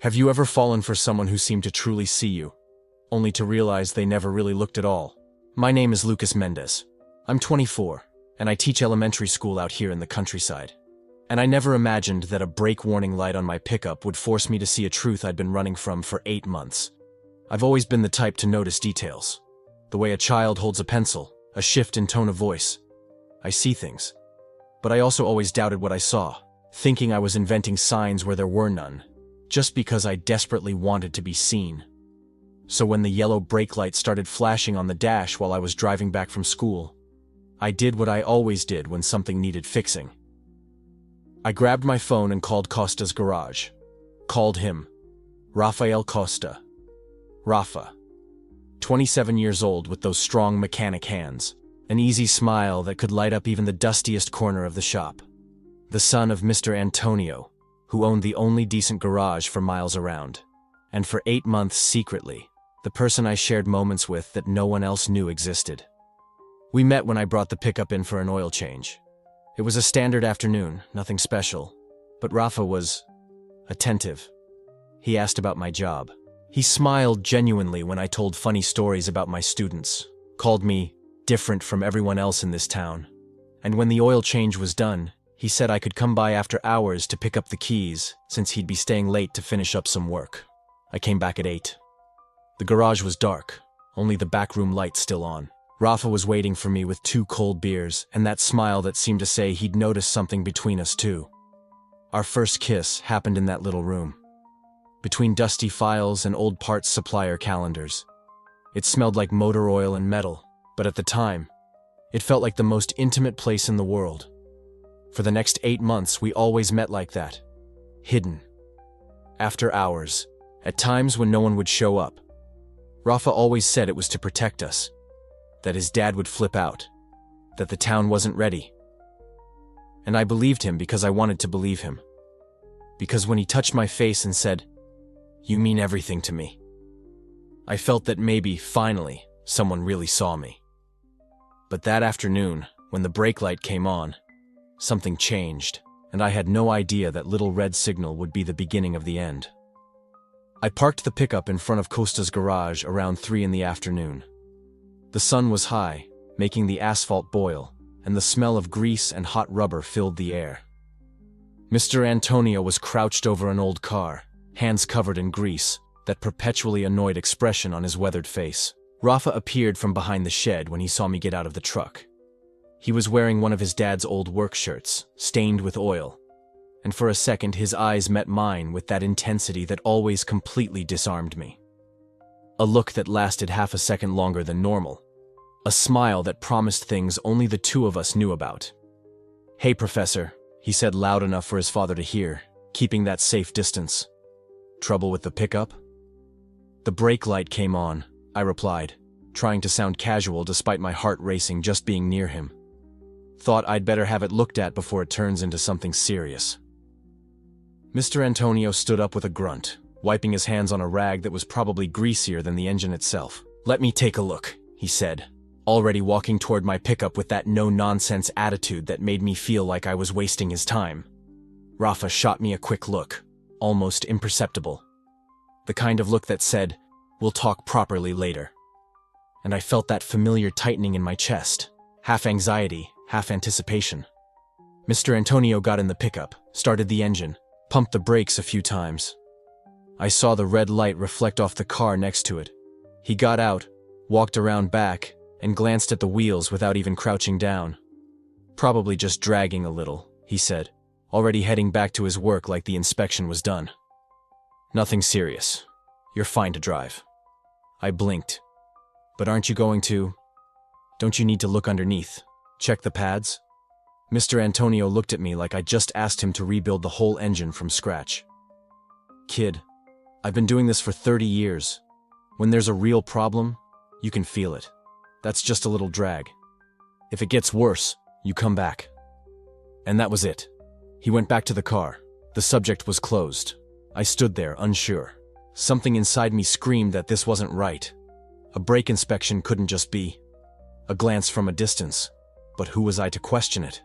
Have you ever fallen for someone who seemed to truly see you, only to realize they never really looked at all? My name is Lucas Mendez. I'm 24, and I teach elementary school out here in the countryside. And I never imagined that a brake warning light on my pickup would force me to see a truth I'd been running from for 8 months. I've always been the type to notice details. The way a child holds a pencil, a shift in tone of voice. I see things. But I also always doubted what I saw, thinking I was inventing signs where there were none, just because I desperately wanted to be seen. So when the yellow brake light started flashing on the dash while I was driving back from school, I did what I always did when something needed fixing. I grabbed my phone and called Costa's garage. Called him. Rafael Costa. Rafa. 27 years old with those strong mechanic hands. An easy smile that could light up even the dustiest corner of the shop. The son of Mr. Antonio, who owned the only decent garage for miles around. And for 8 months secretly, the person I shared moments with that no one else knew existed. We met when I brought the pickup in for an oil change. It was a standard afternoon, nothing special, but Rafa was attentive. He asked about my job. He smiled genuinely when I told funny stories about my students, called me different from everyone else in this town. And when the oil change was done, he said I could come by after hours to pick up the keys since he'd be staying late to finish up some work. I came back at 8. The garage was dark, only the back room light still on. Rafa was waiting for me with 2 cold beers and that smile that seemed to say he'd noticed something between us too. Our first kiss happened in that little room, between dusty files and old parts supplier calendars. It smelled like motor oil and metal, but at the time, it felt like the most intimate place in the world. For the next 8 months, we always met like that, hidden. After hours, at times when no one would show up. Rafa always said it was to protect us, that his dad would flip out, that the town wasn't ready. And I believed him because I wanted to believe him. Because when he touched my face and said, "You mean everything to me," I felt that maybe, finally, someone really saw me. But that afternoon, when the brake light came on, something changed, and I had no idea that little red signal would be the beginning of the end. I parked the pickup in front of Costa's garage around 3 in the afternoon. The sun was high, making the asphalt boil, and the smell of grease and hot rubber filled the air. Mr. Antonio was crouched over an old car, hands covered in grease, that perpetually annoyed expression on his weathered face. Rafa appeared from behind the shed when he saw me get out of the truck. He was wearing one of his dad's old work shirts, stained with oil, and for a second his eyes met mine with that intensity that always completely disarmed me. A look that lasted half a second longer than normal. A smile that promised things only the 2 of us knew about. "Hey, Professor," he said loud enough for his father to hear, keeping that safe distance. "Trouble with the pickup?" "The brake light came on," I replied, trying to sound casual despite my heart racing just being near him. Thought I'd better have it looked at before it turns into something serious. Mr. Antonio stood up with a grunt, wiping his hands on a rag that was probably greasier than the engine itself. "Let me take a look," he said, already walking toward my pickup with that no-nonsense attitude that made me feel like I was wasting his time. Rafa shot me a quick look, almost imperceptible. The kind of look that said, "We'll talk properly later." And I felt that familiar tightening in my chest, half anxiety, half anticipation. Mr. Antonio got in the pickup, started the engine, pumped the brakes a few times. I saw the red light reflect off the car next to it. He got out, walked around back, and glanced at the wheels without even crouching down. "Probably just dragging a little," he said, already heading back to his work like the inspection was done. "Nothing serious. You're fine to drive." I blinked. "But aren't you going to? Don't you need to look underneath? Check the pads?" Mr. Antonio looked at me like I just asked him to rebuild the whole engine from scratch. "Kid, I've been doing this for 30 years. When there's a real problem, you can feel it. That's just a little drag. If it gets worse, you come back." And that was it. He went back to the car. The subject was closed. I stood there, unsure. Something inside me screamed that this wasn't right. A brake inspection couldn't just be a glance from a distance. But who was I to question it?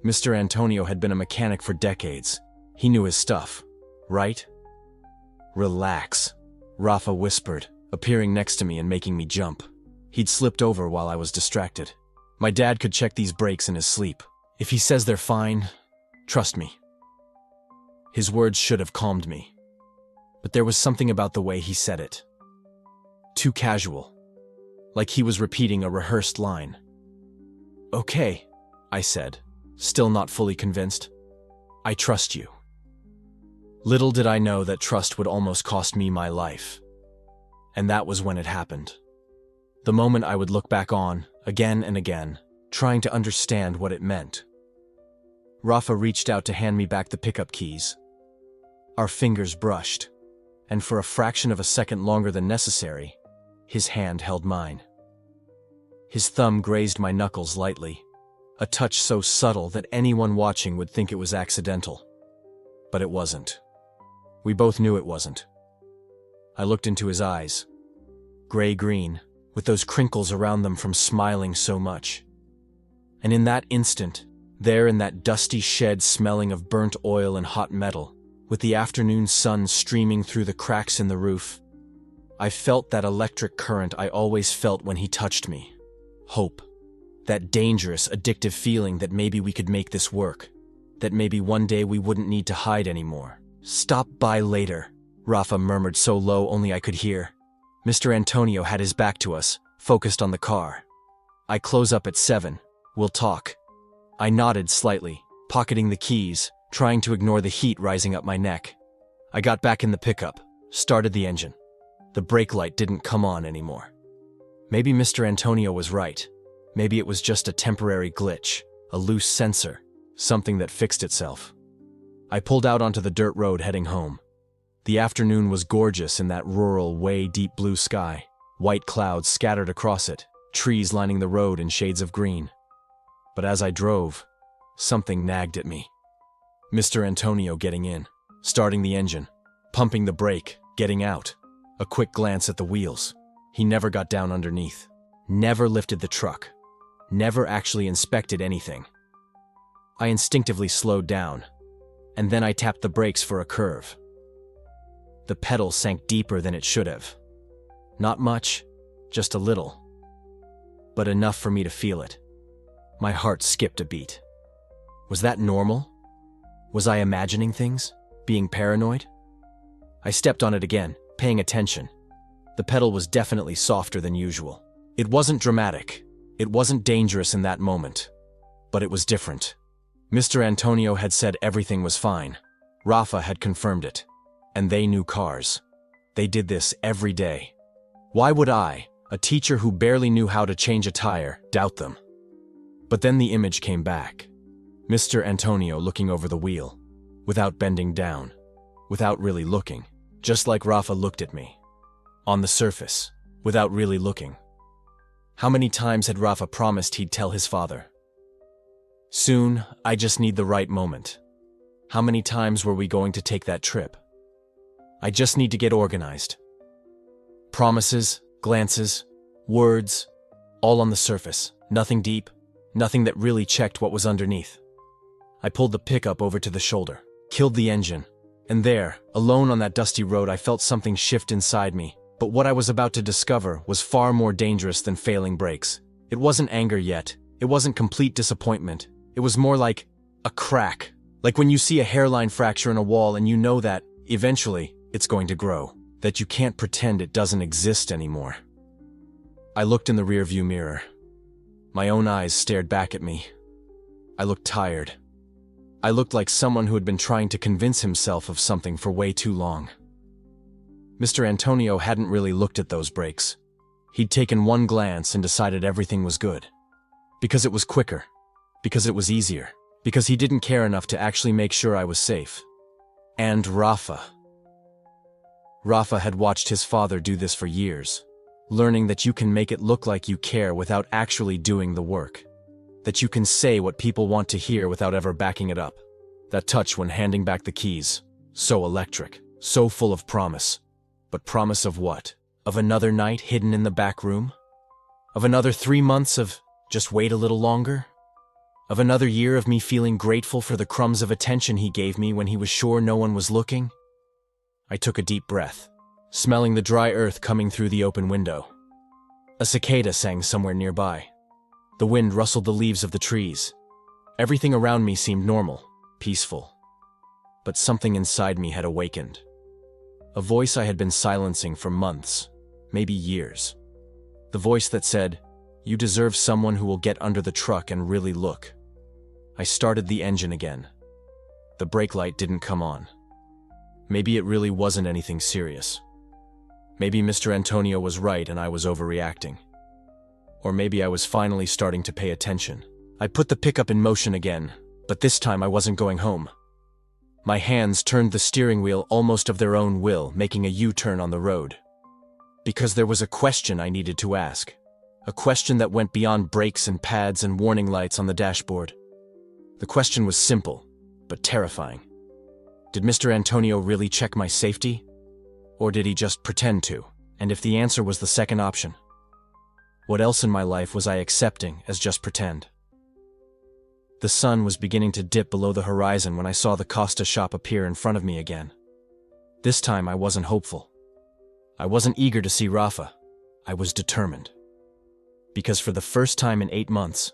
Mr. Antonio had been a mechanic for decades. He knew his stuff, right? Relax, Rafa whispered, appearing next to me and making me jump. He'd slipped over while I was distracted. My dad could check these brakes in his sleep. If he says they're fine, trust me. His words should have calmed me. But there was something about the way he said it. Too casual. Like he was repeating a rehearsed line. Okay, I said, still not fully convinced. I trust you. Little did I know that trust would almost cost me my life. And that was when it happened. The moment I would look back on, again and again, trying to understand what it meant. Rafa reached out to hand me back the pickup keys. Our fingers brushed, and for a fraction of a second longer than necessary, his hand held mine. His thumb grazed my knuckles lightly, a touch so subtle that anyone watching would think it was accidental. But it wasn't. We both knew it wasn't. I looked into his eyes, gray-green, with those crinkles around them from smiling so much. And in that instant, there in that dusty shed smelling of burnt oil and hot metal, with the afternoon sun streaming through the cracks in the roof, I felt that electric current I always felt when he touched me. Hope. That dangerous, addictive feeling that maybe we could make this work. That maybe one day we wouldn't need to hide anymore. Stop by later, Rafa murmured so low only I could hear. Mr. Antonio had his back to us, focused on the car. I close up at 7. We'll talk. I nodded slightly, pocketing the keys, trying to ignore the heat rising up my neck. I got back in the pickup, started the engine. The brake light didn't come on anymore. Maybe Mr. Antonio was right. Maybe it was just a temporary glitch, a loose sensor, something that fixed itself. I pulled out onto the dirt road heading home. The afternoon was gorgeous in that rural, way deep blue sky, white clouds scattered across it, trees lining the road in shades of green. But as I drove, something nagged at me. Mr. Antonio getting in, starting the engine, pumping the brake, getting out. A quick glance at the wheels. He never got down underneath, never lifted the truck, never actually inspected anything. I instinctively slowed down, and then I tapped the brakes for a curve. The pedal sank deeper than it should have. Not much, just a little, but enough for me to feel it. My heart skipped a beat. Was that normal? Was I imagining things? Being paranoid? I stepped on it again, paying attention. The pedal was definitely softer than usual. It wasn't dramatic. It wasn't dangerous in that moment. But it was different. Mr. Antonio had said everything was fine. Rafa had confirmed it. And they knew cars. They did this every day. Why would I, a teacher who barely knew how to change a tire, doubt them? But then the image came back. Mr. Antonio looking over the wheel, without bending down, without really looking, just like Rafa looked at me. On the surface, without really looking. How many times had Rafa promised he'd tell his father? Soon, I just need the right moment. How many times were we going to take that trip? I just need to get organized. Promises, glances, words, all on the surface, nothing deep, nothing that really checked what was underneath. I pulled the pickup over to the shoulder, killed the engine, and there, alone on that dusty road, I felt something shift inside me. But what I was about to discover was far more dangerous than failing brakes. It wasn't anger yet. It wasn't complete disappointment. It was more like a crack. Like when you see a hairline fracture in a wall and you know that, eventually, it's going to grow. That you can't pretend it doesn't exist anymore. I looked in the rearview mirror. My own eyes stared back at me. I looked tired. I looked like someone who had been trying to convince himself of something for way too long. Mr. Antonio hadn't really looked at those brakes. He'd taken one glance and decided everything was good. Because it was quicker. Because it was easier. Because he didn't care enough to actually make sure I was safe. And Rafa. Rafa had watched his father do this for years, learning that you can make it look like you care without actually doing the work. That you can say what people want to hear without ever backing it up. That touch when handing back the keys. So electric. So full of promise. But promise of what? Of another night hidden in the back room? Of another 3 months of just wait a little longer? Of another year of me feeling grateful for the crumbs of attention he gave me when he was sure no one was looking? I took a deep breath, smelling the dry earth coming through the open window. A cicada sang somewhere nearby. The wind rustled the leaves of the trees. Everything around me seemed normal, peaceful. But something inside me had awakened. A voice I had been silencing for months, maybe years. The voice that said, "You deserve someone who will get under the truck and really look." I started the engine again. The brake light didn't come on. Maybe it really wasn't anything serious. Maybe Mr. Antonio was right and I was overreacting. Or maybe I was finally starting to pay attention. I put the pickup in motion again, but this time I wasn't going home. My hands turned the steering wheel almost of their own will, making a U-turn on the road. Because there was a question I needed to ask. A question that went beyond brakes and pads and warning lights on the dashboard. The question was simple, but terrifying. Did Mr. Antonio really check my safety? Or did he just pretend to? And if the answer was the second option, what else in my life was I accepting as just pretend? The sun was beginning to dip below the horizon when I saw the Costa shop appear in front of me again. This time I wasn't hopeful. I wasn't eager to see Rafa. I was determined. Because for the first time in 8 months,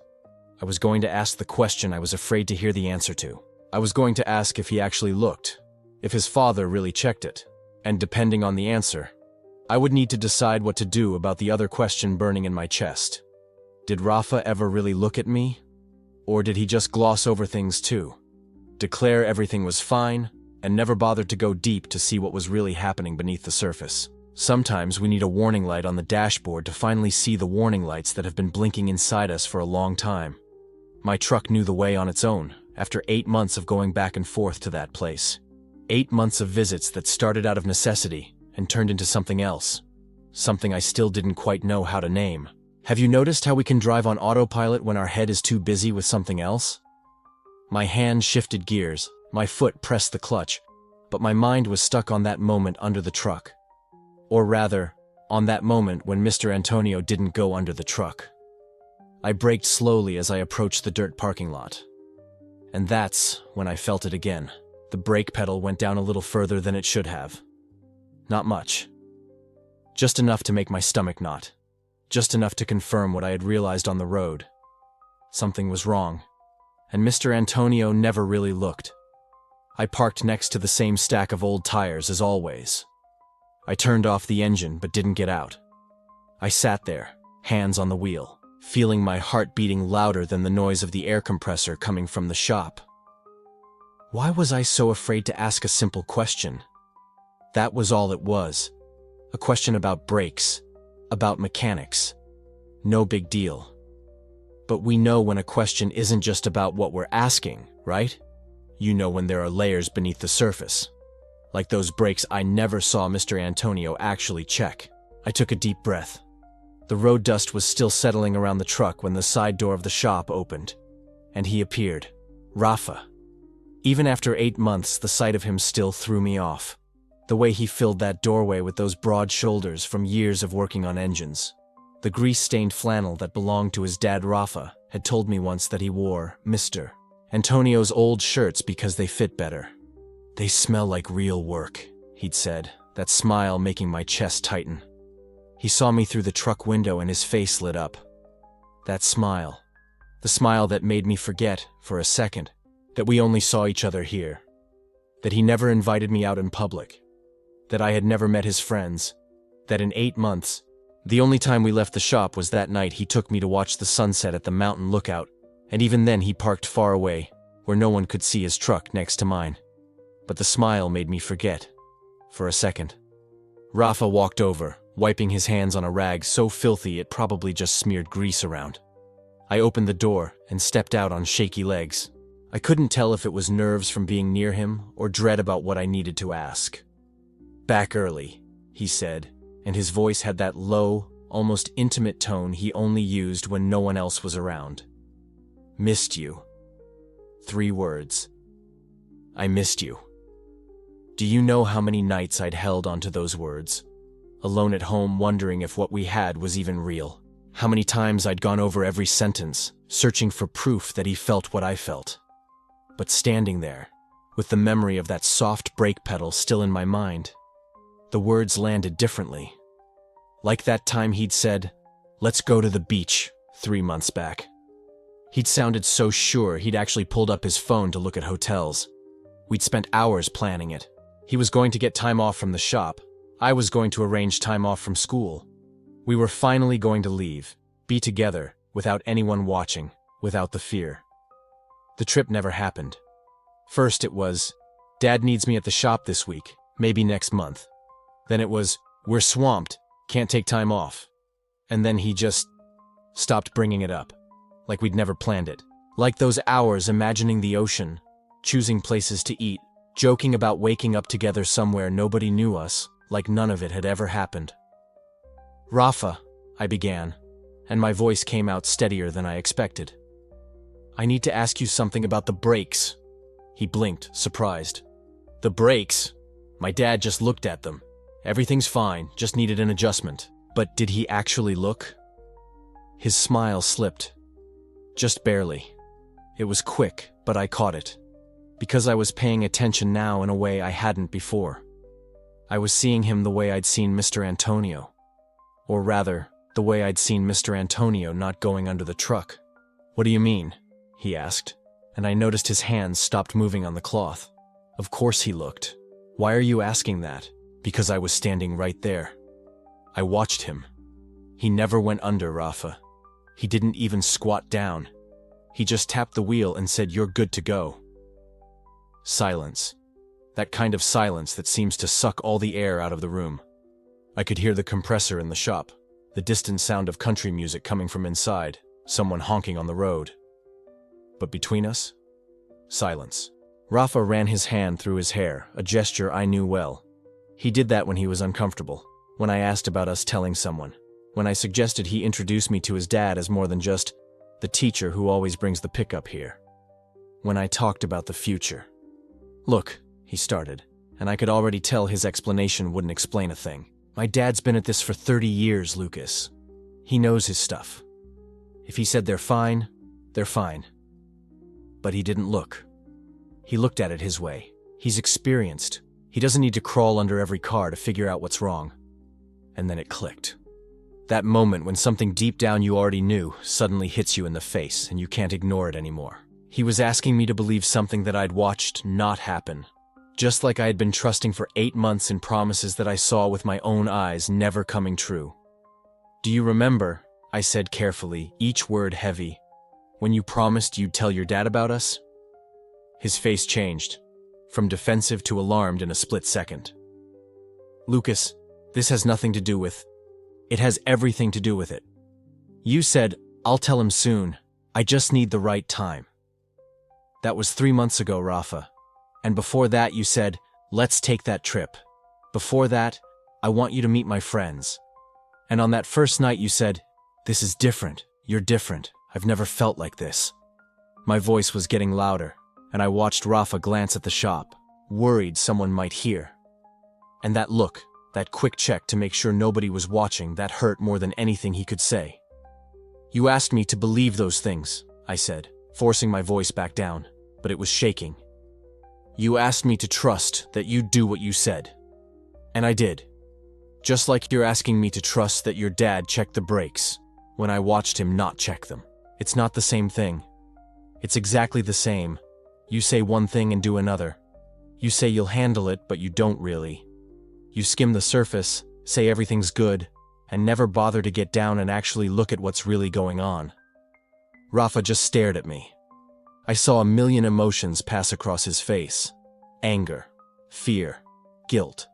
I was going to ask the question I was afraid to hear the answer to. I was going to ask if he actually looked, if his father really checked it, and depending on the answer, I would need to decide what to do about the other question burning in my chest. Did Rafa ever really look at me? Or did he just gloss over things too? Declare everything was fine, and never bothered to go deep to see what was really happening beneath the surface? Sometimes we need a warning light on the dashboard to finally see the warning lights that have been blinking inside us for a long time. My truck knew the way on its own, after 8 months of going back and forth to that place. 8 months of visits that started out of necessity and turned into something else. Something I still didn't quite know how to name. Have you noticed how we can drive on autopilot when our head is too busy with something else? My hand shifted gears, my foot pressed the clutch, but my mind was stuck on that moment under the truck. Or rather, on that moment when Mr. Antonio didn't go under the truck. I braked slowly as I approached the dirt parking lot. And that's when I felt it again. The brake pedal went down a little further than it should have. Not much. Just enough to make my stomach knot. Just enough to confirm what I had realized on the road. Something was wrong, and Mr. Antonio never really looked. I parked next to the same stack of old tires as always. I turned off the engine but didn't get out. I sat there, hands on the wheel, feeling my heart beating louder than the noise of the air compressor coming from the shop. Why was I so afraid to ask a simple question? That was all it was. A question about brakes, about mechanics. No big deal. But we know when a question isn't just about what we're asking, right? You know when there are layers beneath the surface. Like those brakes I never saw Mr. Antonio actually check. I took a deep breath. The road dust was still settling around the truck when the side door of the shop opened. And he appeared. Rafa. Even after 8 months, the sight of him still threw me off. The way he filled that doorway with those broad shoulders from years of working on engines. The grease-stained flannel that belonged to his dad Rafa had told me once that he wore Mr. Antonio's old shirts because they fit better. "They smell like real work," he'd said, that smile making my chest tighten. He saw me through the truck window and his face lit up. That smile. The smile that made me forget, for a second, that we only saw each other here. That he never invited me out in public. That I had never met his friends. That in 8 months, the only time we left the shop was that night he took me to watch the sunset at the mountain lookout, and even then he parked far away, where no one could see his truck next to mine. But the smile made me forget. For a second. Rafa walked over, wiping his hands on a rag so filthy it probably just smeared grease around. I opened the door and stepped out on shaky legs. I couldn't tell if it was nerves from being near him or dread about what I needed to ask. "Back early," he said, and his voice had that low, almost intimate tone he only used when no one else was around. "Missed you." 3 words. I missed you. Do you know how many nights I'd held onto those words? Alone at home wondering if what we had was even real. How many times I'd gone over every sentence, searching for proof that he felt what I felt. But standing there, with the memory of that soft brake pedal still in my mind, The words landed differently. Like that time he'd said, "Let's go to the beach," 3 months back. He'd sounded so sure he'd actually pulled up his phone to look at hotels. We'd spent hours planning it. He was going to get time off from the shop. I was going to arrange time off from school. We were finally going to leave, be together, without anyone watching, without the fear. The trip never happened. First it was, "Dad needs me at the shop this week, maybe next month." Then it was, "We're swamped, can't take time off." And then he just stopped bringing it up, like we'd never planned it. Like those hours imagining the ocean, choosing places to eat, joking about waking up together somewhere nobody knew us, like none of it had ever happened. "Rafa," I began, and my voice came out steadier than I expected. "I need to ask you something about the brakes." He blinked, surprised. "The brakes?" My dad just looked at them. "Everything's fine, just needed an adjustment." But did he actually look? His smile slipped. Just barely. It was quick, but I caught it. Because I was paying attention now in a way I hadn't before. I was seeing him the way I'd seen Mr. Antonio. Or rather, the way I'd seen Mr. Antonio not going under the truck. "What do you mean?" he asked, and I noticed his hands stopped moving on the cloth. Of course he looked. "Why are you asking that?" "Because I was standing right there. I watched him. He never went under, Rafa. He didn't even squat down. He just tapped the wheel and said, 'You're good to go.'" Silence. That kind of silence that seems to suck all the air out of the room. I could hear the compressor in the shop, the distant sound of country music coming from inside, someone honking on the road. But between us, silence. Rafa ran his hand through his hair, a gesture I knew well. He did that when he was uncomfortable, when I asked about us telling someone, when I suggested he introduce me to his dad as more than just the teacher who always brings the pickup here. When I talked about the future. "Look," he started, and I could already tell his explanation wouldn't explain a thing. "My dad's been at this for 30 years, Lucas. He knows his stuff. If he said they're fine, they're fine." But he didn't look. He looked at it his way. He's experienced. He doesn't need to crawl under every car to figure out what's wrong. And then it clicked. That moment when something deep down you already knew suddenly hits you in the face and you can't ignore it anymore. He was asking me to believe something that I'd watched not happen. Just like I had been trusting for 8 months in promises that I saw with my own eyes never coming true. "Do you remember," I said carefully, each word heavy, "when you promised you'd tell your dad about us?" His face changed, from defensive to alarmed in a split second. "Lucas, this has nothing to do with... It has everything to do with it. You said, 'I'll tell him soon. I just need the right time.' That was 3 months ago, Rafa. And before that you said, 'Let's take that trip.' Before that, 'I want you to meet my friends.' And on that first night you said, 'This is different. You're different. I've never felt like this.'" My voice was getting louder, and I watched Rafa glance at the shop, worried someone might hear. And that look, that quick check to make sure nobody was watching, that hurt more than anything he could say. "You asked me to believe those things," I said, forcing my voice back down, but it was shaking. "You asked me to trust that you'd do what you said. And I did. Just like you're asking me to trust that your dad checked the brakes when I watched him not check them. It's not the same thing. It's exactly the same. You say one thing and do another. You say you'll handle it, but you don't really. You skim the surface, say everything's good, and never bother to get down and actually look at what's really going on." Rafa just stared at me. I saw a million emotions pass across his face. Anger, fear, guilt.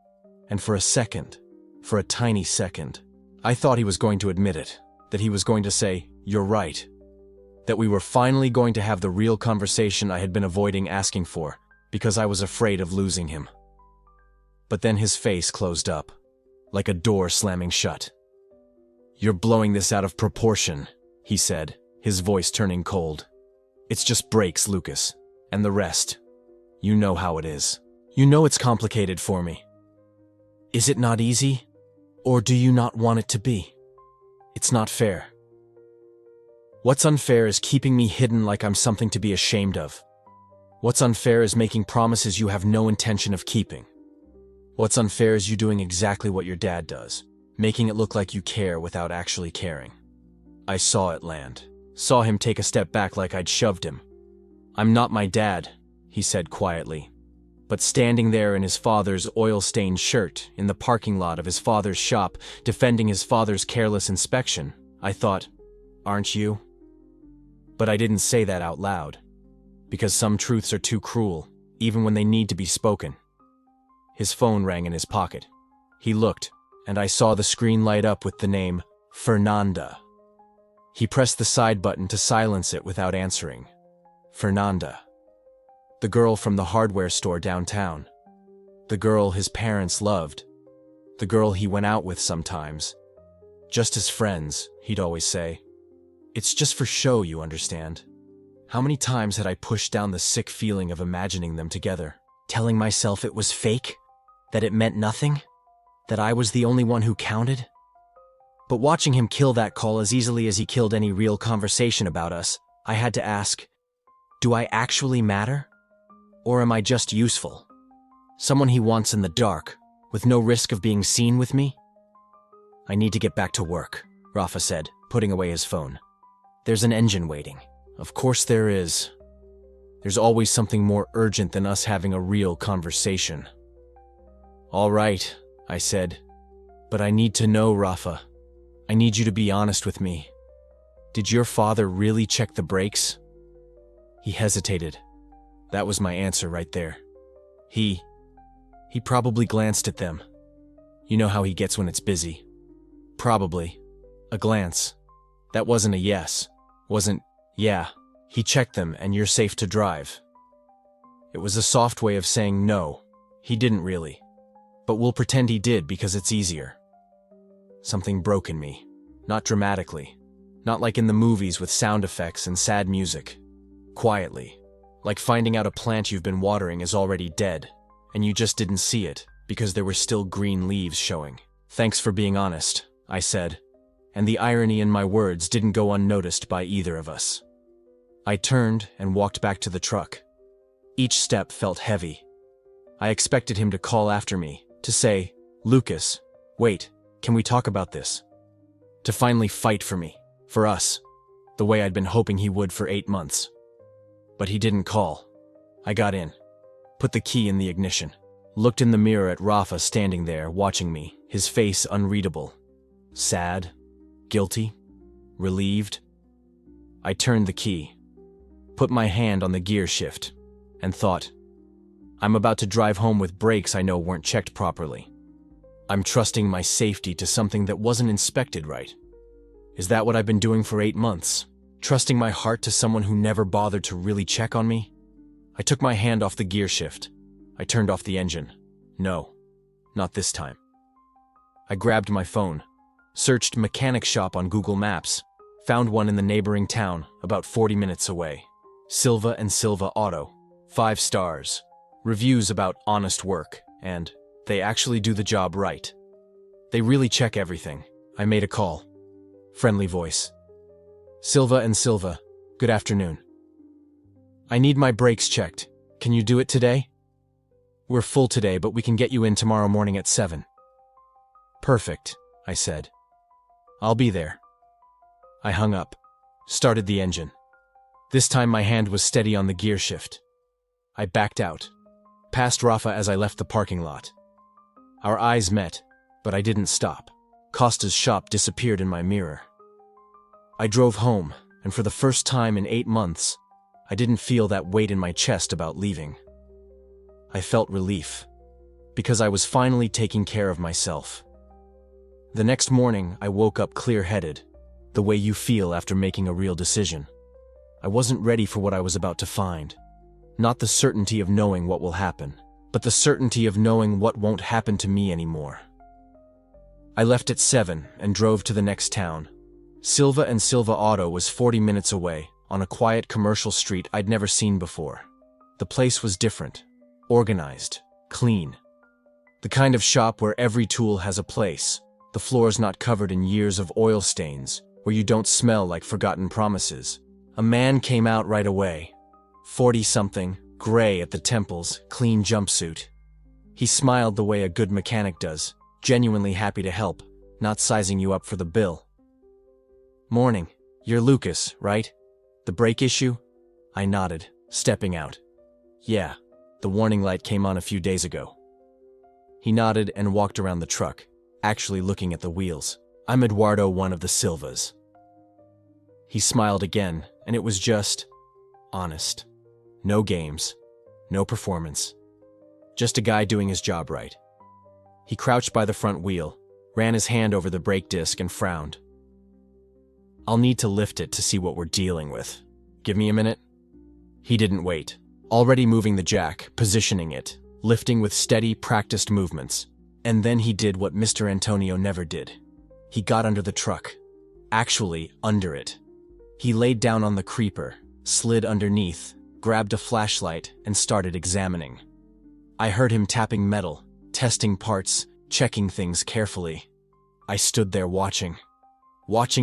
And for a second, for a tiny second, I thought he was going to admit it, that he was going to say, "You're right." That we were finally going to have the real conversation I had been avoiding asking for, because I was afraid of losing him. But then his face closed up, like a door slamming shut. "You're blowing this out of proportion," he said, his voice turning cold. "It's just brakes, Lucas, and the rest. You know how it is. You know it's complicated for me. Is it not easy? Or do you not want it to be? It's not fair. What's unfair is keeping me hidden like I'm something to be ashamed of. What's unfair is making promises you have no intention of keeping. What's unfair is you doing exactly what your dad does, making it look like you care without actually caring. I saw it land. Saw him take a step back like I'd shoved him. I'm not my dad, he said quietly. But standing there in his father's oil-stained shirt, in the parking lot of his father's shop, defending his father's careless inspection, I thought, aren't you? But I didn't say that out loud, because some truths are too cruel, even when they need to be spoken. His phone rang in his pocket. He looked, and I saw the screen light up with the name Fernanda. He pressed the side button to silence it without answering. Fernanda. The girl from the hardware store downtown. The girl his parents loved. The girl he went out with sometimes. Just as friends, he'd always say. It's just for show, you understand. How many times had I pushed down the sick feeling of imagining them together, telling myself it was fake, that it meant nothing, that I was the only one who counted? But watching him kill that call as easily as he killed any real conversation about us, I had to ask, do I actually matter? Or am I just useful? Someone he wants in the dark, with no risk of being seen with me? I need to get back to work, Rafa said, putting away his phone. There's an engine waiting. Of course there is. There's always something more urgent than us having a real conversation. All right, I said. But I need to know, Rafa. I need you to be honest with me. Did your father really check the brakes? He hesitated. That was my answer right there. He probably glanced at them. You know how he gets when it's busy. Probably. A glance. That wasn't a yes. Wasn't, yeah. He checked them and you're safe to drive. It was a soft way of saying no. He didn't really. But we'll pretend he did because it's easier. Something broke in me. Not dramatically. Not like in the movies with sound effects and sad music. Quietly. Like finding out a plant you've been watering is already dead, and you just didn't see it because there were still green leaves showing. Thanks for being honest, I said, and the irony in my words didn't go unnoticed by either of us. I turned and walked back to the truck. Each step felt heavy. I expected him to call after me, to say, Lucas, wait, can we talk about this? To finally fight for me, for us, the way I'd been hoping he would for 8 months. But he didn't call. I got in, put the key in the ignition, looked in the mirror at Rafa standing there watching me, his face unreadable. Sad, guilty, relieved. I turned the key, put my hand on the gear shift, and thought, I'm about to drive home with brakes I know weren't checked properly. I'm trusting my safety to something that wasn't inspected right. Is that what I've been doing for 8 months? Trusting my heart to someone who never bothered to really check on me? I took my hand off the gear shift. I turned off the engine. No, not this time. I grabbed my phone, searched mechanic shop on Google Maps, found one in the neighboring town, about 40 minutes away. Silva & Silva Auto, 5 stars, reviews about honest work, and they actually do the job right. They really check everything. I made a call. Friendly voice. Silva & Silva, good afternoon. I need my brakes checked. Can you do it today? We're full today, but we can get you in tomorrow morning at 7. Perfect, I said. I'll be there. I hung up, started the engine. This time my hand was steady on the gear shift. I backed out, past Rafa as I left the parking lot. Our eyes met, but I didn't stop. Costa's shop disappeared in my mirror. I drove home, and for the first time in 8 months, I didn't feel that weight in my chest about leaving. I felt relief, because I was finally taking care of myself. The next morning, I woke up clear-headed, the way you feel after making a real decision. I wasn't ready for what I was about to find. Not the certainty of knowing what will happen, but the certainty of knowing what won't happen to me anymore. I left at 7 and drove to the next town. Silva & Silva Auto was 40 minutes away, on a quiet commercial street I'd never seen before. The place was different, organized, clean. The kind of shop where every tool has a place, the floors not covered in years of oil stains, where you don't smell like forgotten promises. A man came out right away. 40-something, gray at the temples, clean jumpsuit. He smiled the way a good mechanic does, genuinely happy to help, not sizing you up for the bill. "Morning. You're Lucas, right? The brake issue?" I nodded, stepping out. "Yeah, the warning light came on a few days ago." He nodded and walked around the truck, actually looking at the wheels. "I'm Eduardo, one of the Silvas." He smiled again, and it was just honest. No games, no performance. Just a guy doing his job right. He crouched by the front wheel, ran his hand over the brake disc and frowned. "I'll need to lift it to see what we're dealing with. Give me a minute." He didn't wait, already moving the jack, positioning it, lifting with steady, practiced movements. And then he did what Mr. Antonio never did. He got under the truck. Actually, under it. He laid down on the creeper, slid underneath, grabbed a flashlight, and started examining. I heard him tapping metal, testing parts, checking things carefully. I stood there watching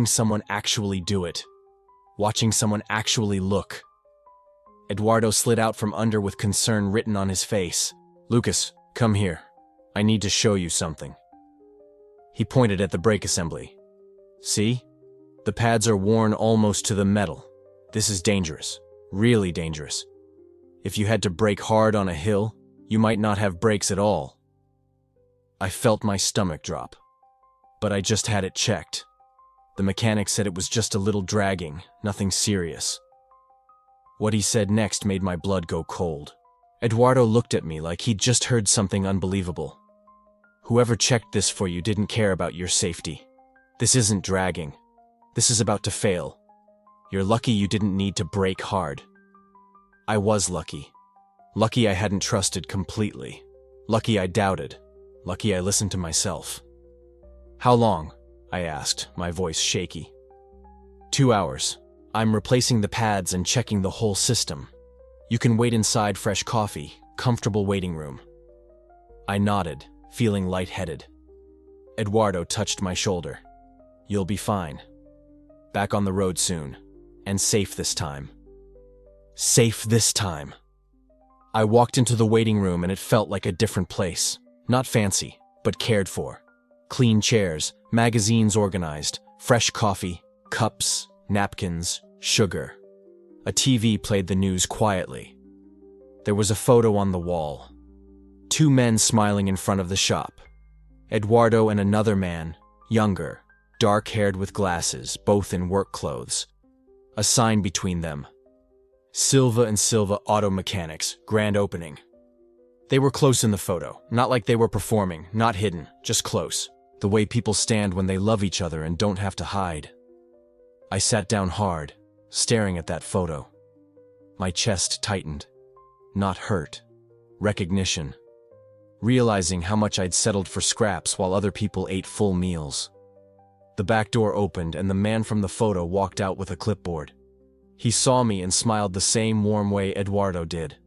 someone actually do it, watching someone actually look. Eduardo slid out from under with concern written on his face. "Lucas, come here. I need to show you something." He pointed at the brake assembly. "See? The pads are worn almost to the metal. This is dangerous, really dangerous. If you had to brake hard on a hill, you might not have brakes at all." I felt my stomach drop, but I just had it checked. The mechanic said it was just a little dragging, nothing serious. What he said next made my blood go cold. Eduardo looked at me like he'd just heard something unbelievable. "Whoever checked this for you didn't care about your safety. This isn't dragging. This is about to fail. You're lucky you didn't need to brake hard." I was lucky. Lucky I hadn't trusted completely. Lucky I doubted. Lucky I listened to myself. "How long?" I asked, my voice shaky. 2 hours. I'm replacing the pads and checking the whole system. You can wait inside, fresh coffee, comfortable waiting room." I nodded, feeling lightheaded. Eduardo touched my shoulder. "You'll be fine. Back on the road soon. And safe this time." Safe this time. I walked into the waiting room and it felt like a different place. Not fancy, but cared for. Clean chairs, magazines organized, fresh coffee, cups, napkins, sugar. A TV played the news quietly. There was a photo on the wall. 2 men smiling in front of the shop. Eduardo and another man, younger, dark-haired with glasses, both in work clothes. A sign between them. Silva and Silva Auto Mechanics, grand opening. They were close in the photo, not like they were performing, not hidden, just close. The way people stand when they love each other and don't have to hide. I sat down hard, staring at that photo. My chest tightened. Not hurt. Recognition. Realizing how much I'd settled for scraps while other people ate full meals. The back door opened and the man from the photo walked out with a clipboard. He saw me and smiled the same warm way Eduardo did.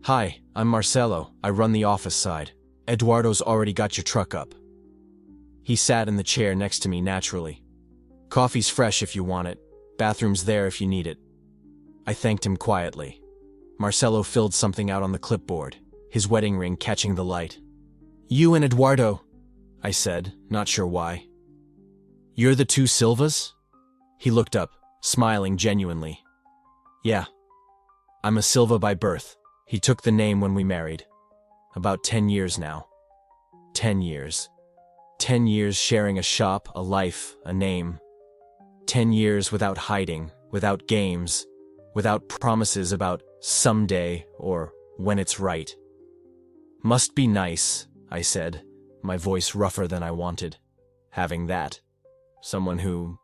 "Hi, I'm Marcelo. I run the office side. Eduardo's already got your truck up." He sat in the chair next to me naturally. "Coffee's fresh if you want it. Bathroom's there if you need it." I thanked him quietly. Marcelo filled something out on the clipboard, his wedding ring catching the light. "You and Eduardo," I said, not sure why. "You're the 2 Silvas?" He looked up, smiling genuinely. "Yeah. I'm a Silva by birth. He took the name when we married. About 10 years now. 10 years. 10 years sharing a shop, a life, a name. 10 years without hiding, without games, without promises about someday or when it's right." "Must be nice," I said, my voice rougher than I wanted. "Having that. Someone who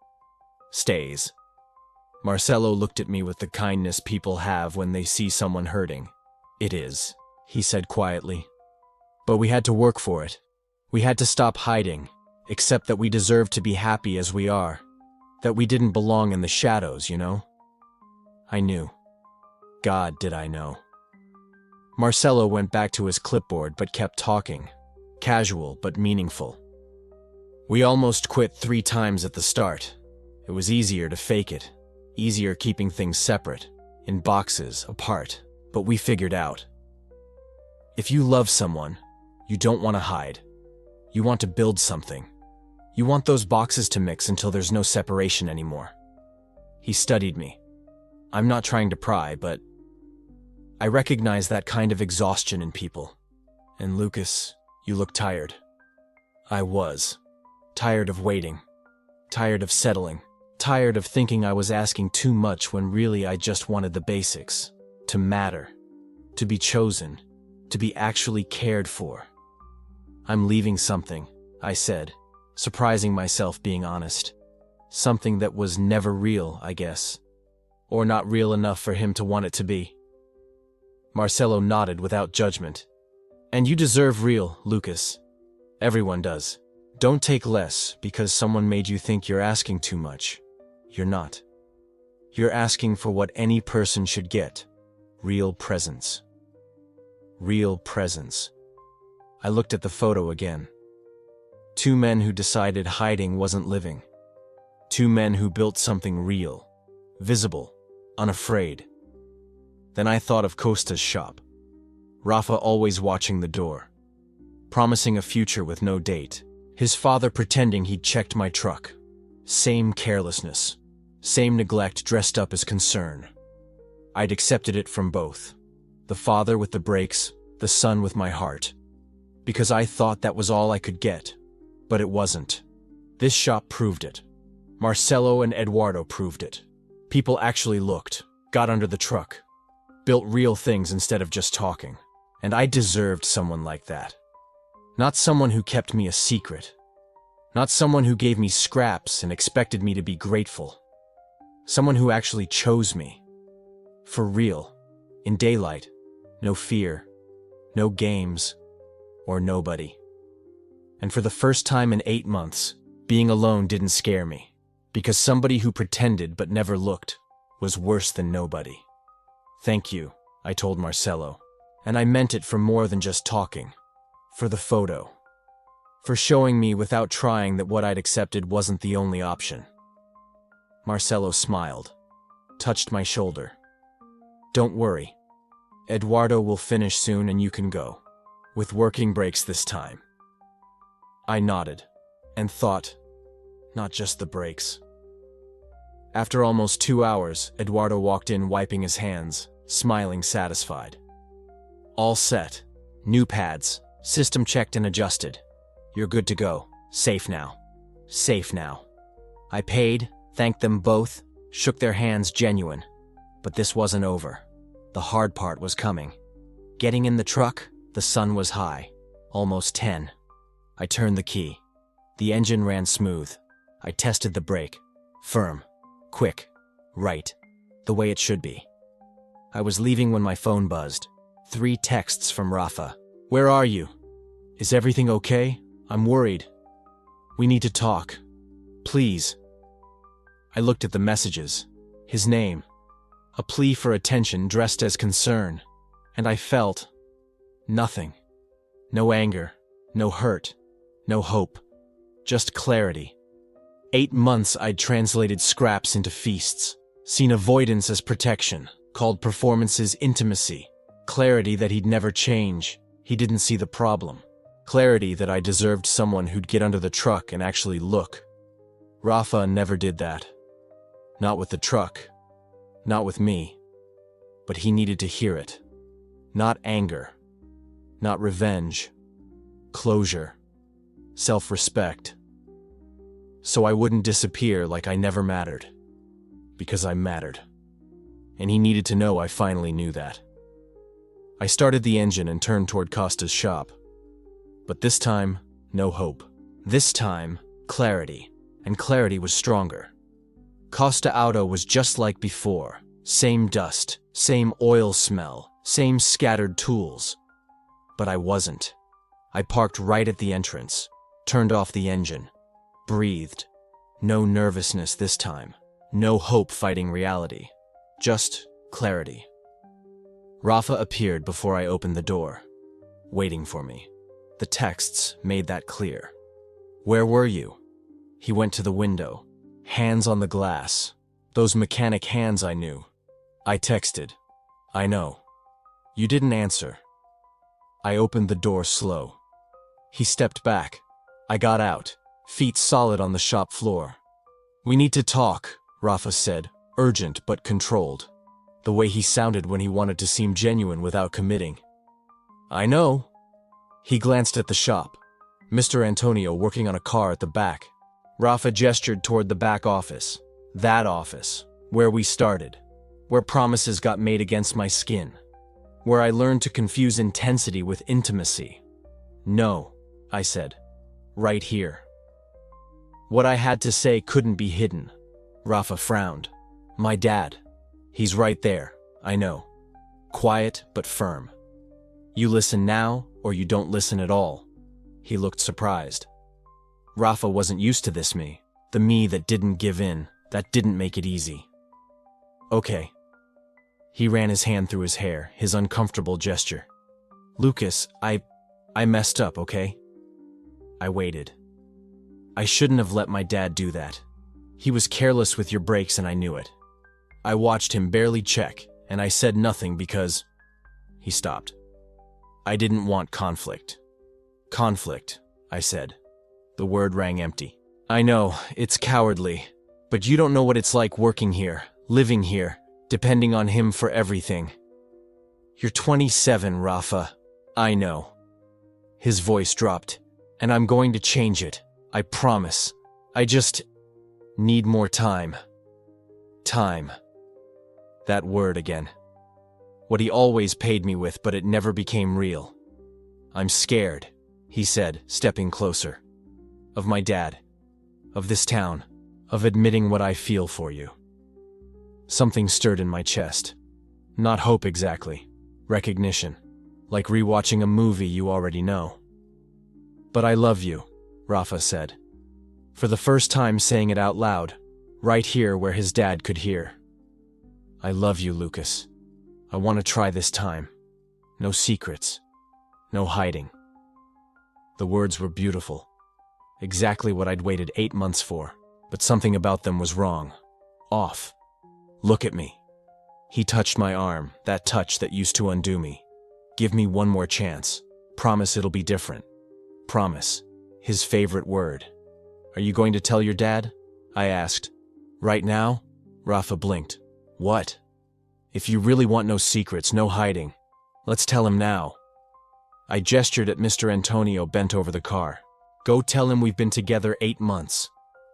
stays." Marcelo looked at me with the kindness people have when they see someone hurting. "It is," he said quietly. "But we had to work for it. We had to stop hiding, accept that we deserve to be happy as we are, that we didn't belong in the shadows, you know?" I knew. God, did I know. Marcelo went back to his clipboard but kept talking, casual but meaningful. "We almost quit 3 times at the start. It was easier to fake it, easier keeping things separate, in boxes, apart, but we figured out. If you love someone, You don't want to hide. You want to build something. You want those boxes to mix until there's no separation anymore. He studied me. I'm not trying to pry, but I recognize that kind of exhaustion in people. And Lucas, you look tired. I was. Tired of waiting. Tired of settling. Tired of thinking I was asking too much when really I just wanted the basics. To matter. To be chosen. To be actually cared for. I'm leaving something, I said, surprising myself being honest. Something that was never real, I guess. Or not real enough for him to want it to be. Marcelo nodded without judgment. And you deserve real, Lucas. Everyone does. Don't take less because someone made you think you're asking too much. You're not. You're asking for what any person should get. Real presence. Real presence. I looked at the photo again. Two men who decided hiding wasn't living. Two men who built something real, visible, unafraid. Then I thought of Costa's shop. Rafa always watching the door, promising a future with no date. His father pretending he'd checked my truck. Same carelessness, same neglect dressed up as concern. I'd accepted it from both. The father with the brakes, the son with my heart. Because I thought that was all I could get. But it wasn't. This shop proved it. Marcelo and Eduardo proved it. People actually looked, got under the truck, built real things instead of just talking. And I deserved someone like that. Not someone who kept me a secret. Not someone who gave me scraps and expected me to be grateful. Someone who actually chose me. For real. In daylight. No fear. No games. Or nobody. And for the first time in 8 months, being alone didn't scare me. Because somebody who pretended but never looked was worse than nobody. Thank you, I told Marcelo. And I meant it for more than just talking. For the photo. For showing me without trying that what I'd accepted wasn't the only option. Marcelo smiled, touched my shoulder. Don't worry. Eduardo will finish soon and you can go. With working breaks this time. I nodded, and thought, not just the breaks. After almost 2 hours, Eduardo walked in wiping his hands, smiling satisfied. All set. New pads. System checked and adjusted. You're good to go. Safe now. Safe now. I paid, thanked them both, shook their hands genuine. But this wasn't over. The hard part was coming. Getting in the truck, the sun was high. Almost 10. I turned the key. The engine ran smooth. I tested the brake. Firm. Quick. Right. The way it should be. I was leaving when my phone buzzed. 3 texts from Rafa. Where are you? Is everything okay? I'm worried. We need to talk. Please. I looked at the messages. His name. A plea for attention dressed as concern. And I felt nothing. No anger. No hurt. No hope. Just clarity. 8 months I'd translated scraps into feasts. Seen avoidance as protection. Called performances intimacy. Clarity that he'd never change. He didn't see the problem. Clarity that I deserved someone who'd get under the truck and actually look. Rafa never did that. Not with the truck. Not with me. But he needed to hear it. Not anger. Not revenge. Closure. Self-respect. So I wouldn't disappear like I never mattered. Because I mattered. And he needed to know I finally knew that. I started the engine and turned toward Costa's shop. But this time, no hope. This time, clarity. And clarity was stronger. Costa Auto was just like before. Same dust, same oil smell, same scattered tools. But I wasn't. I parked right at the entrance, turned off the engine, breathed. No nervousness this time. No hope fighting reality. Just clarity. Rafa appeared before I opened the door, waiting for me. The texts made that clear. Where were you? He went to the window, hands on the glass. Those mechanic hands I knew. I texted. I know. You didn't answer. I opened the door slow. He stepped back. I got out, feet solid on the shop floor. "We need to talk," Rafa said, urgent but controlled. The way he sounded when he wanted to seem genuine without committing. "I know." He glanced at the shop. Mr. Antonio working on a car at the back. Rafa gestured toward the back office. That office, where we started. Where promises got made against my skin. Where I learned to confuse intensity with intimacy. "No," I said. "Right here." What I had to say couldn't be hidden. Rafa frowned. "My dad. He's right there, I know. Quiet but firm. You listen now, or you don't listen at all." He looked surprised. Rafa wasn't used to this me. The me that didn't give in, that didn't make it easy. "Okay." He ran his hand through his hair, his uncomfortable gesture. "Lucas, I messed up, okay?" I waited. "I shouldn't have let my dad do that. He was careless with your brakes and I knew it. I watched him barely check, and I said nothing because..." He stopped. "I didn't want conflict." "Conflict," I said. The word rang empty. "I know, it's cowardly, but you don't know what it's like working here, living here, depending on him for everything. You're 27, Rafa. I know." His voice dropped. "And I'm going to change it. I promise. I just need more time." Time. That word again. What he always paid me with, but it never became real. "I'm scared," he said, stepping closer. "Of my dad. Of this town. Of admitting what I feel for you." Something stirred in my chest. Not hope exactly. Recognition. Like rewatching a movie you already know. "But I love you," Rafa said. For the first time saying it out loud, right here where his dad could hear. "I love you, Lucas. I want to try this time. No secrets. No hiding." The words were beautiful. Exactly what I'd waited 8 months for, but something about them was wrong. Off. "Look at me." He touched my arm, that touch that used to undo me. "Give me one more chance. Promise it'll be different." Promise. His favorite word. "Are you going to tell your dad?" I asked. "Right now?" Rafa blinked. "What?" "If you really want no secrets, no hiding, let's tell him now." I gestured at Mr. Antonio bent over the car. "Go tell him we've been together 8 months.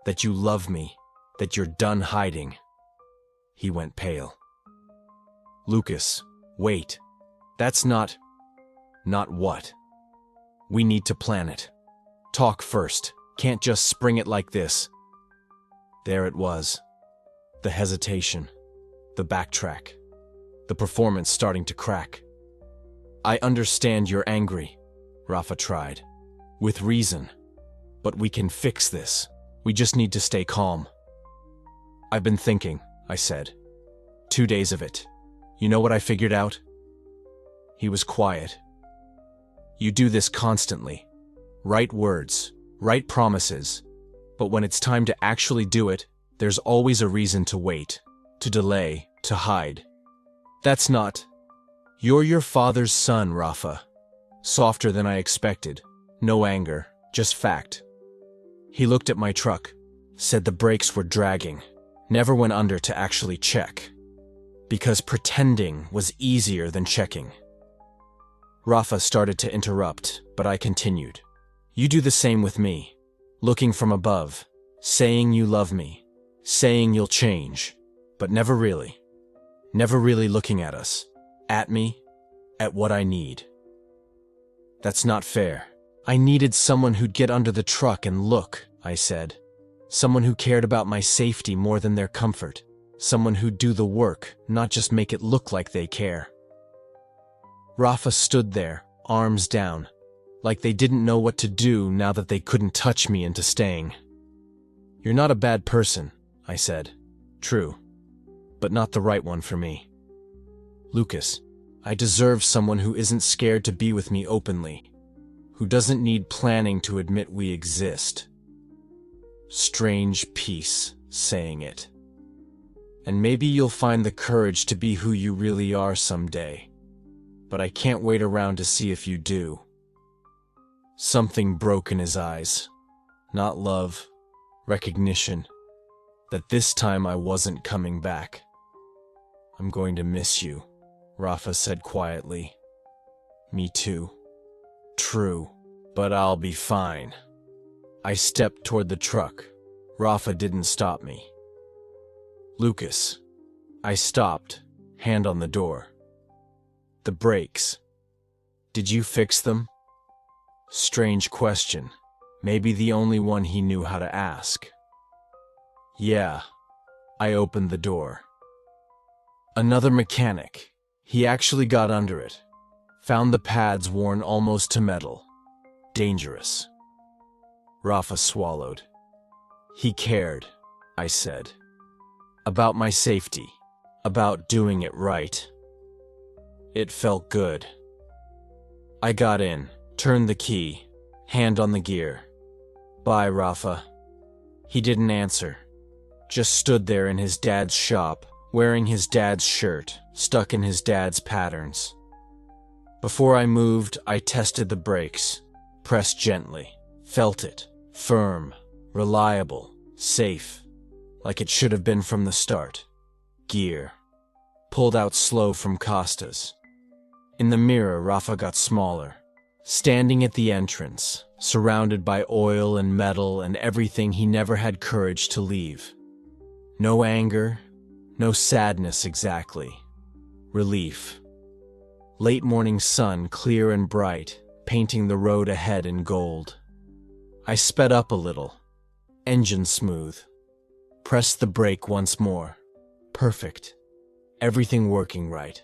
That you love me. That you're done hiding." He went pale. "Lucas, wait. That's not..." "Not what?" "We need to plan it. Talk first. Can't just spring it like this." There it was. The hesitation. The backtrack. The performance starting to crack. "I understand you're angry," Rafa tried. "With reason. But we can fix this. We just need to stay calm." "I've been thinking," I said. 2 days of it. You know what I figured out?" He was quiet. "You do this constantly. Right words, right promises. But when it's time to actually do it, there's always a reason to wait, to delay, to hide. That's not... You're your father's son, Rafa." Softer than I expected. No anger, just fact. He looked at my truck, said the brakes were dragging, never went under to actually check. Because pretending was easier than checking. Rafa started to interrupt, but I continued. "You do the same with me. Looking from above, saying you love me, saying you'll change, but never really. Never really looking at us, at me, at what I need." "That's not fair. I needed someone who'd get under the truck and look," I said. "Someone who cared about my safety more than their comfort. Someone who'd do the work, not just make it look like they care." Rafa stood there, arms down, like they didn't know what to do now that they couldn't touch me into staying. "You're not a bad person," I said. "True. But not the right one for me. Lucas, I deserve someone who isn't scared to be with me openly, who doesn't need planning to admit we exist." Strange peace saying it. "And maybe you'll find the courage to be who you really are someday. But I can't wait around to see if you do." Something broke in his eyes. Not love, recognition. That this time I wasn't coming back. "I'm going to miss you," Rafa said quietly. "Me too." "True, but I'll be fine." I stepped toward the truck. Rafa didn't stop me. "Lucas." I stopped, hand on the door. "The brakes. Did you fix them?" Strange question. Maybe the only one he knew how to ask. "Yeah." I opened the door. Another mechanic. He actually got under it. Found the pads worn almost to metal. Dangerous. Rafa swallowed. "He cared," I said. "About my safety. About doing it right." It felt good. I got in, turned the key, hand on the gear. "Bye, Rafa." He didn't answer. Just stood there in his dad's shop, wearing his dad's shirt, stuck in his dad's patterns. Before I moved, I tested the brakes, pressed gently, felt it, firm, reliable, safe, like it should have been from the start. Gear. Pulled out slow from Costa's. In the mirror, Rafa got smaller, standing at the entrance, surrounded by oil and metal and everything he never had courage to leave. No anger, no sadness exactly. Relief. Late morning sun, clear and bright, painting the road ahead in gold. I sped up a little, engine smooth. Pressed the brake once more. Perfect. Everything working right.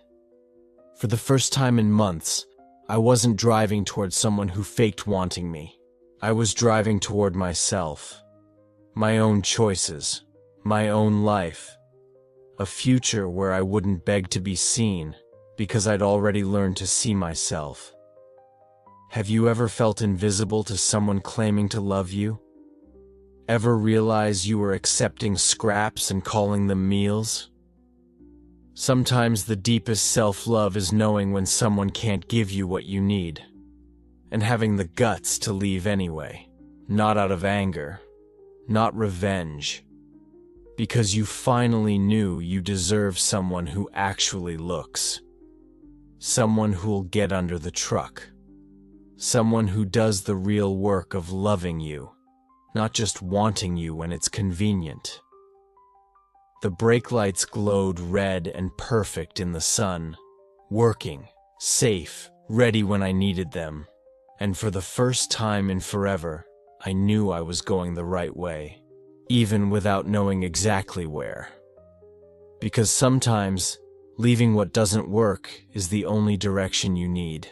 For the first time in months, I wasn't driving toward someone who faked wanting me. I was driving toward myself. My own choices. My own life. A future where I wouldn't beg to be seen, because I'd already learned to see myself. Have you ever felt invisible to someone claiming to love you? Ever realize you were accepting scraps and calling them meals? Sometimes the deepest self-love is knowing when someone can't give you what you need, and having the guts to leave anyway. Not out of anger, not revenge, because you finally knew you deserve someone who actually looks. Someone who'll get under the truck. Someone who does the real work of loving you, not just wanting you when it's convenient. The brake lights glowed red and perfect in the sun, working, safe, ready when I needed them. And for the first time in forever, I knew I was going the right way, even without knowing exactly where. Because sometimes, leaving what doesn't work is the only direction you need.